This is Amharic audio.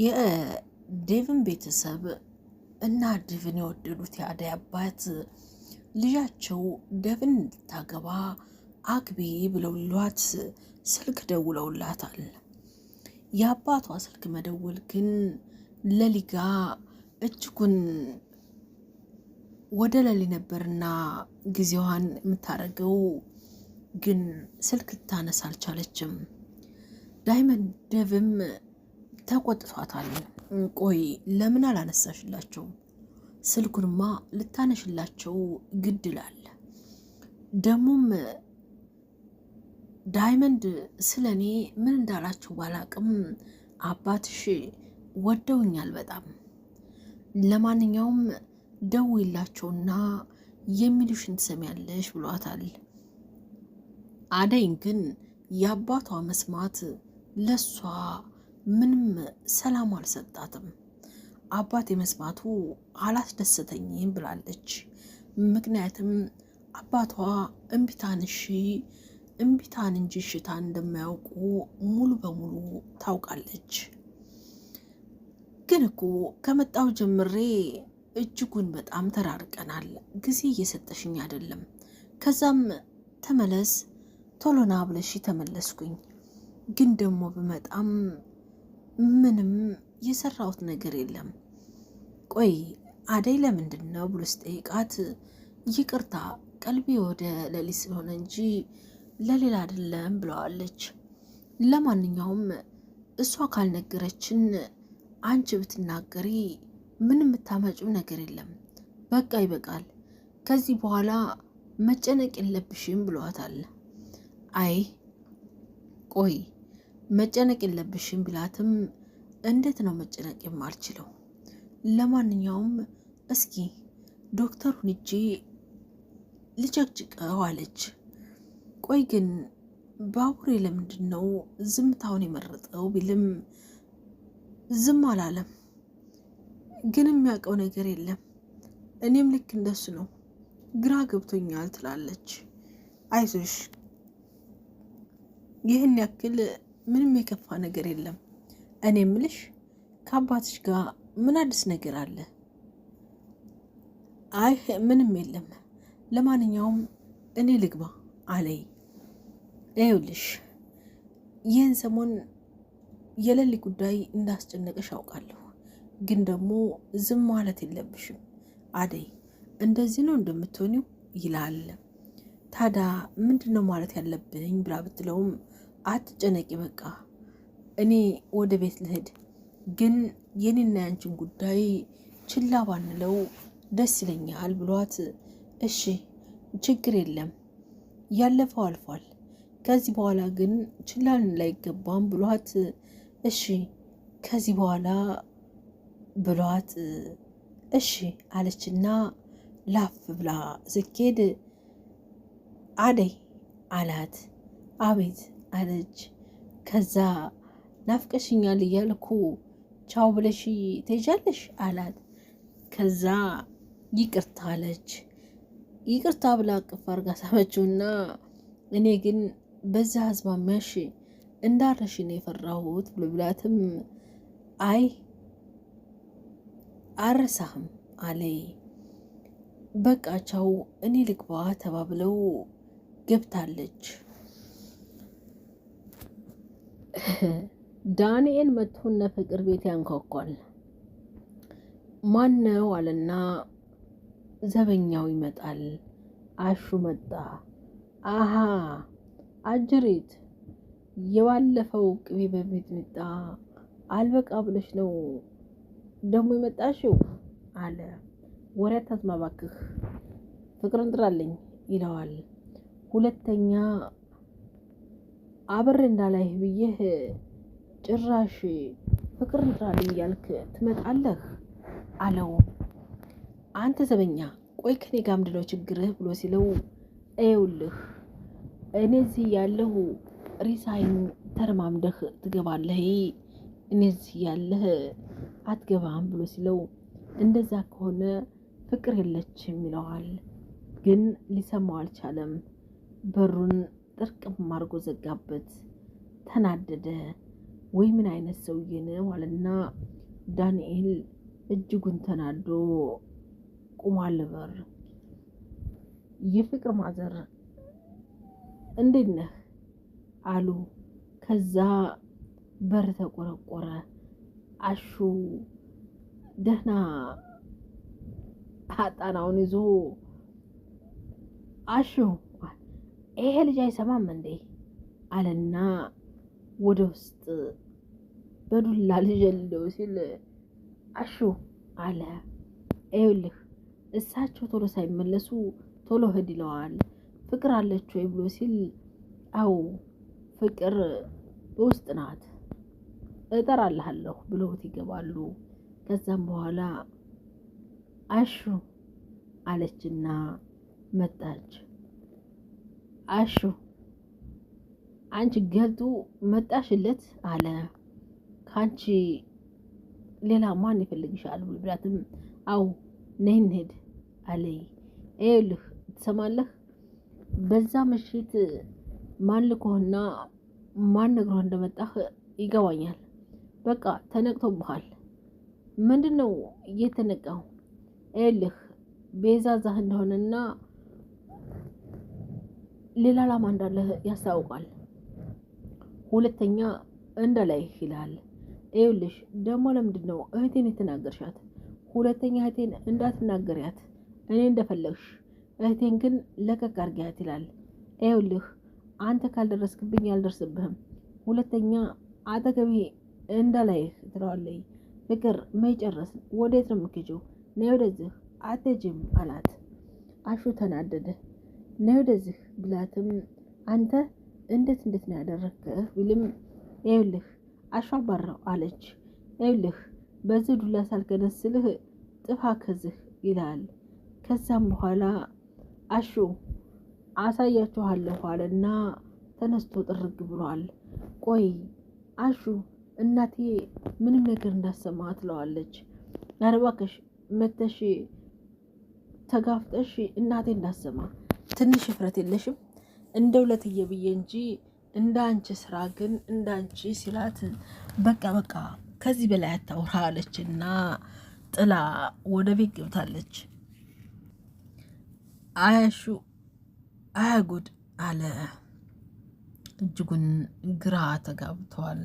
የዴቭን ቤተሰብ እና ዴቭን የወደዱት የአደይ አባት ልጃቸው ዴቭን እንድታገባ አግቢ ብለውሏት ስልክ ደውለውላታል። የአባቷ ስልክ መደወል ግን ለሊጋ እጅጉን ወደ ለሊ ነበርና ጊዜዋን የምታደርገው ግን ስልክ ልታነሳ አልቻለችም። ዳይመንድ ዴቭም ተቆጥቷታል። ቆይ ለምን አላነሳሽላቸው? ስልኩንማ ልታነሽላቸው ግድ ይላል። ደሞም ዳይመንድ ስለኔ ምን እንዳላቸው ባላቅም አባትሽ ወደውኛል በጣም። ለማንኛውም ደውይላቸውና የሚሉሽን ትሰሚያለሽ ብሏታል። አደይን ግን የአባቷ መስማት ለሷ ምንም ሰላም አልሰጣትም። አባቴ መስማቱ አላስደሰተኝም ብላለች። ምክንያቱም አባቷ እምቢታን እንጂ ሽታን እንደማያውቁ ሙሉ በሙሉ ታውቃለች። ግን እኮ ከመጣው ጀምሬ እጅጉን በጣም ተራርቀናል። ጊዜ እየሰጠሽኝ አይደለም። ከዛም ተመለስ ቶሎና ብለሽ ተመለስኩኝ። ግን ደግሞ በመጣም ምንም የሰራሁት ነገር የለም። ቆይ አደይ ለምንድን ነው ብሎ ስጠይቃት ይቅርታ ቀልቤ ወደ ለሊ ስለሆነ እንጂ ለሌላ አይደለም ብለዋለች። ለማንኛውም እሷ ካልነገረችን አንቺ ብትናገሪ ምንም የምታመጪው ነገር የለም። በቃ ይበቃል። ከዚህ በኋላ መጨነቅ የለብሽም ብለዋታል። አይ ቆይ መጨነቅ የለብሽም ቢላትም እንዴት ነው መጨነቅ የማልችለው? ለማንኛውም እስኪ ዶክተሩን እጄ ልጨቅጭቀው አለች። ቆይ ግን ባቡሬ ለምንድን ነው ዝምታውን የመረጠው ቢልም ዝም አላለም። ግን የሚያውቀው ነገር የለም። እኔም ልክ እንደሱ ነው፣ ግራ ገብቶኛል ትላለች። አይዞሽ ይህን ያክል ምንም የከፋ ነገር የለም። እኔ ምልሽ ከአባትሽ ጋር ምን አዲስ ነገር አለ? አይ ምንም የለም። ለማንኛውም እኔ ልግባ አለይ። ይኸውልሽ ይህን ሰሞን የለሊ ጉዳይ እንዳስጨነቀሽ አውቃለሁ፣ ግን ደግሞ ዝም ማለት የለብሽም አደይ። እንደዚህ ነው እንደምትሆኒው ይላል። ታዲያ ምንድን ነው ማለት ያለብኝ ብላ ብትለውም አትጨነቂ በቃ እኔ ወደ ቤት ልሄድ፣ ግን የኔና ያንቺን ጉዳይ ችላ ባንለው ደስ ይለኛል ብሏት፣ እሺ ችግር የለም ያለፈው አልፏል፣ ከዚህ በኋላ ግን ችላ ልንል አይገባም ብሏት፣ እሺ ከዚህ በኋላ ብሏት እሺ አለችና ላፍ ብላ ስኬድ አደይ አላት። አቤት አለች። ከዛ ናፍቀሽኛል እያልኩ ቻው ብለሽ ትሄጃለሽ አላት። ከዛ ይቅርታ አለች። ይቅርታ ብላ አቅፍ አርጋ ሳመችውና እኔ ግን በዛ አዝማሚያሽ እንዳረሽ ነው የፈራሁት ብሎ ብላትም አይ አረሳህም አለይ። በቃ ቻው እኔ ልግባ ተባብለው ገብታለች። ዳንኤል መጥቶ እነ ፍቅር ቤት ያንኳኳል። ማን ነው አለና ዘበኛው ይመጣል። አሹ መጣ። አሃ አጅሪት የባለፈው ቅቤ በሚጥሚጣ አልበቃ ብለሽ ነው ደግሞ የመጣሽው አለ። ወሬ አታስማ እባክህ ፍቅርን ጥራልኝ ይለዋል። ሁለተኛ አብሬ እንዳላይህ ብዬህ ጭራሽ ፍቅርን ጥራልኝ እያልክ ትመጣለህ አለው። አንተ ዘበኛ ቆይ ከኔ ጋር ምንድን ነው ችግርህ ብሎ ሲለው ይኸውልህ እኔ እዚህ ያለሁ ሪሳይን ተረማምደህ ትገባለህ፣ እኔ እዚህ ያለህ አትገባም ብሎ ሲለው እንደዛ ከሆነ ፍቅር የለችም ይለዋል። ግን ሊሰማው አልቻለም። በሩን ጥርቅም አድርጎ ዘጋበት። ተናደደ። ወይ ምን አይነት ሰውዬ ነው አለና ዳንኤል እጅጉን ተናዶ ቁሟል በር። የፍቅር ማዘር እንዴት ነህ አሉ። ከዛ በር ተቆረቆረ። አሹ ደህና አጣናውን ይዞ አሹ ይሄ ልጅ አይሰማም እንዴ አለና ወደ ውስጥ በዱላ ልጀልደው ሲል አሹ አለ ይኸውልህ እሳቸው ቶሎ ሳይመለሱ ቶሎ ሂድ ይለዋል። ፍቅር አለች ወይ ብሎ ሲል አው ፍቅር በውስጥ ናት እጠራልሃለሁ ብለውት ይገባሉ። ከዛም በኋላ አሹ አለችና መጣች። አሹ አንቺ ገልጡ መጣሽለት አለ። ካንቺ ሌላ ማን ይፈልግሻል ብላትም አው ነይ እንሂድ አለኝ። ይኸውልህ ትሰማለህ በዛ ምሽት ማን ልኮህና ማን ነግሮህ እንደመጣህ ይገባኛል። በቃ ተነቅቶብሃል። ምንድነው እየተነቃው? ይኸውልህ ቤዛዛህ እንደሆነና ሌላ ዓላማ እንዳለህ ያስታውቃል። ሁለተኛ እንደላይህ ይላል። ይኸውልሽ ደግሞ ለምንድነው እህቴን የተናገርሻት? ሁለተኛ እህቴን እንዳትናገሪያት እኔ እንደፈለግሽ፣ እህቴን ግን ለቀቅ አድርጊያት ይላል። ይኸውልህ አንተ ካልደረስክብኝ አልደርስብህም። ሁለተኛ አጠገቤ እንዳላይህ ትለዋለች። ፍቅር መይጨረስን ወዴት ነው የምትሄጂው? ነይ ወደዚህ። አትሄጂም አላት። አሹ ተናደደ። ነይ ወደዚህ ብላትም አንተ እንዴት ነው ያደረግህ ቢልም ይኸውልህ አሹ አባራው አለች። ይኸውልህ በዚህ ዱላ ሳልገነስልህ ጥፋ ከዚህ ይላል። ከዛም በኋላ አሹ አሳያችኋለሁ አለና ተነስቶ ጥርግ ብሏል። ቆይ አሹ እናቴ ምንም ነገር እንዳሰማ ትለዋለች። ኧረ እባክሽ መተሽ ተጋፍጠሽ እናቴ እንዳሰማ ትንሽ እፍረት የለሽም? እንደ ሁለትዬ ብዬ እንጂ እንደ አንቺ ስራ ግን እንደ አንቺ ሲላት በቃ ከዚህ በላይ አታውራ አለችና ጥላ ወደ ቤት ገብታለች። አያሹ አያጉድ አለ። እጅጉን ግራ ተጋብቷል።